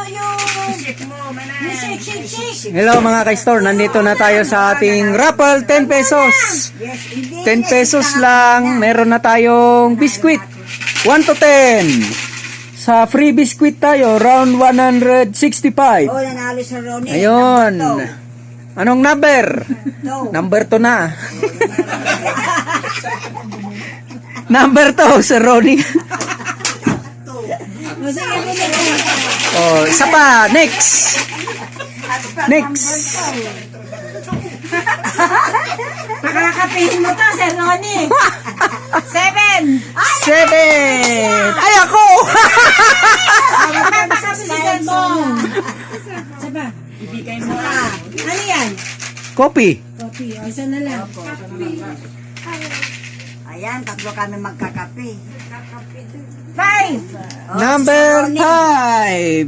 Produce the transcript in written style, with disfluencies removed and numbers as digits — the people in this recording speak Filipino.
shake. Hello mga ka-store, nandito na tayo sa ating raffle, 10 pesos. 10 pesos lang, meron na tayong biskwit. 1 to 10. Sa free biskwit tayo, round 165. Oh, nanalo sa Ronnie. Ayun. Anong number? Number 2 na. Number 2, Sir Ronnie. Oh, isa pa, next. Pakakapihin mo to, Sir Ronnie. 7. 7. Ay, ako! Sabi si Sir Bong. Saba, ibigay mo. Ano yan? Copy. Kopi. O, isa na lang. Ayan, tatlo kami magkakape. 5. Number 5.